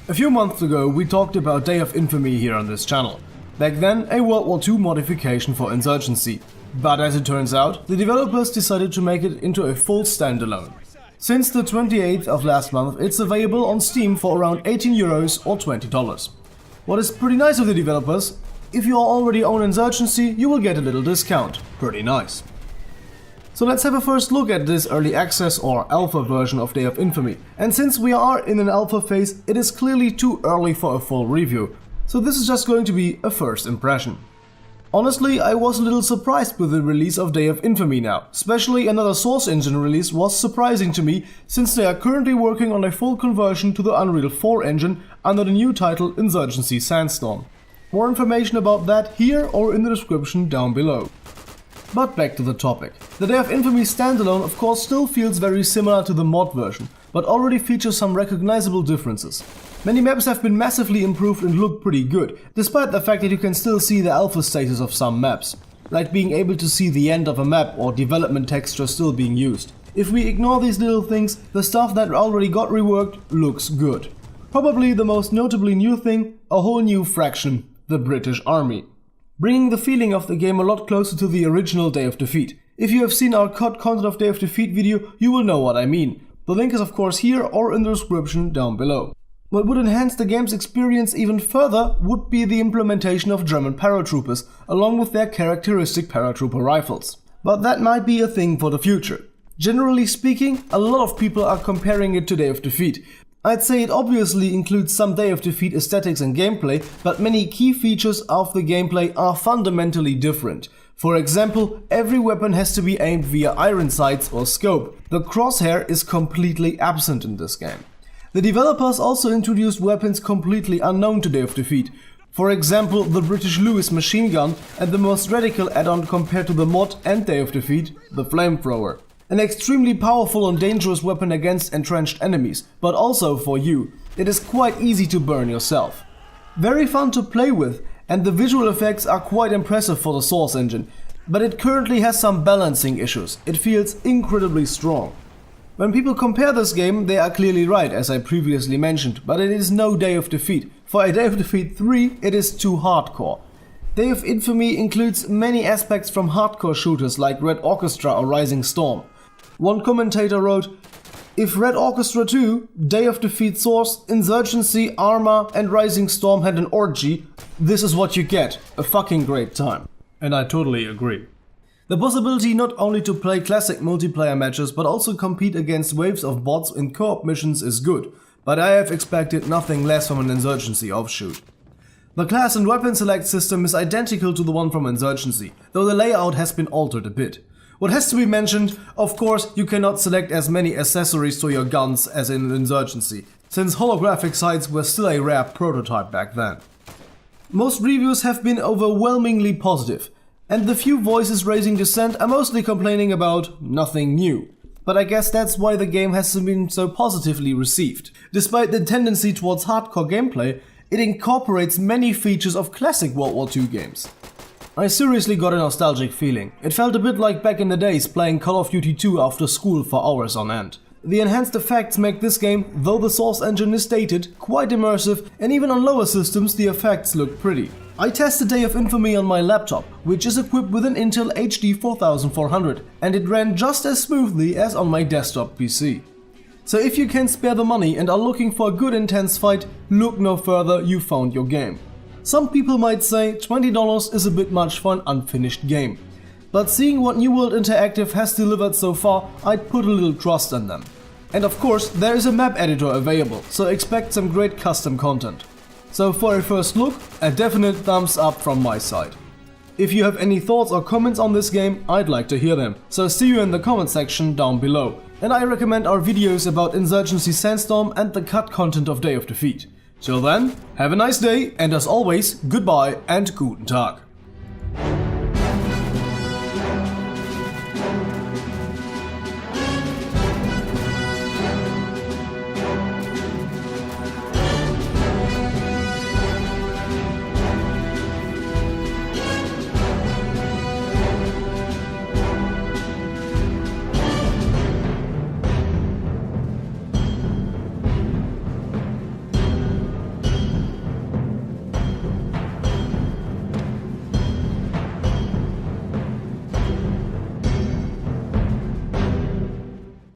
A few months ago we talked about Day of Infamy here on this channel. Back then a World War II modification for Insurgency. But as it turns out, the developers decided to make it into a full standalone. Since the 28th of last month it's available on Steam for around €18 or $20. What is pretty nice of the developers, if you already own Insurgency you will get a little discount. Pretty nice. So let's have a first look at this early access or alpha version of Day of Infamy. And since we are in an alpha phase, it is clearly too early for a full review. So this is just going to be a first impression. Honestly, I was a little surprised with the release of Day of Infamy now. Especially another Source engine release was surprising to me, since they are currently working on a full conversion to the Unreal 4 engine under the new title Insurgency Sandstorm. More information about that here or in the description down below. But back to the topic. The Day of Infamy standalone of course still feels very similar to the mod version, but already features some recognizable differences. Many maps have been massively improved and look pretty good, despite the fact that you can still see the alpha status of some maps, like being able to see the end of a map or development texture still being used. If we ignore these little things, the stuff that already got reworked looks good. Probably the most notably new thing, a whole new faction, the British Army. Bringing the feeling of the game a lot closer to the original Day of Defeat. If you have seen our cut content of Day of Defeat video, you will know what I mean. The link is of course here or in the description down below. What would enhance the game's experience even further would be the implementation of German paratroopers, along with their characteristic paratrooper rifles. But that might be a thing for the future. Generally speaking, a lot of people are comparing it to Day of Defeat. I'd say it obviously includes some Day of Defeat aesthetics and gameplay, but many key features of the gameplay are fundamentally different. For example, every weapon has to be aimed via iron sights or scope. The crosshair is completely absent in this game. The developers also introduced weapons completely unknown to Day of Defeat. For example, the British Lewis machine gun and the most radical add-on compared to the mod and Day of Defeat, the flamethrower. An extremely powerful and dangerous weapon against entrenched enemies, but also for you. It is quite easy to burn yourself. Very fun to play with, and the visual effects are quite impressive for the Source engine, but it currently has some balancing issues. It feels incredibly strong. When people compare this game, they are clearly right, as I previously mentioned, but it is no Day of Defeat. For a Day of Defeat 3, it is too hardcore. Day of Infamy includes many aspects from hardcore shooters like Red Orchestra or Rising Storm. One commentator wrote, "If Red Orchestra 2, Day of Defeat Source, Insurgency, Arma and Rising Storm had an orgy, this is what you get, a fucking great time." And I totally agree. The possibility not only to play classic multiplayer matches but also compete against waves of bots in co-op missions is good, but I have expected nothing less from an Insurgency offshoot. The class and weapon select system is identical to the one from Insurgency, though the layout has been altered a bit. What has to be mentioned, of course, you cannot select as many accessories to your guns as in Insurgency, since holographic sights were still a rare prototype back then. Most reviews have been overwhelmingly positive, and the few voices raising dissent are mostly complaining about nothing new. But I guess that's why the game has been so positively received. Despite the tendency towards hardcore gameplay, it incorporates many features of classic World War II games. I seriously got a nostalgic feeling. It felt a bit like back in the days playing Call of Duty 2 after school for hours on end. The enhanced effects make this game, though the Source engine is dated, quite immersive, and even on lower systems the effects look pretty. I tested Day of Infamy on my laptop, which is equipped with an Intel HD 4400, and it ran just as smoothly as on my desktop PC. So if you can spare the money and are looking for a good intense fight, look no further, you found your game. Some people might say $20 is a bit much for an unfinished game. But seeing what New World Interactive has delivered so far, I'd put a little trust in them. And of course, there is a map editor available, so expect some great custom content. So for a first look, a definite thumbs up from my side. If you have any thoughts or comments on this game, I'd like to hear them. So see you in the comment section down below. And I recommend our videos about Insurgency Sandstorm and the cut content of Day of Defeat. Till then, have a nice day, and as always, goodbye and guten Tag.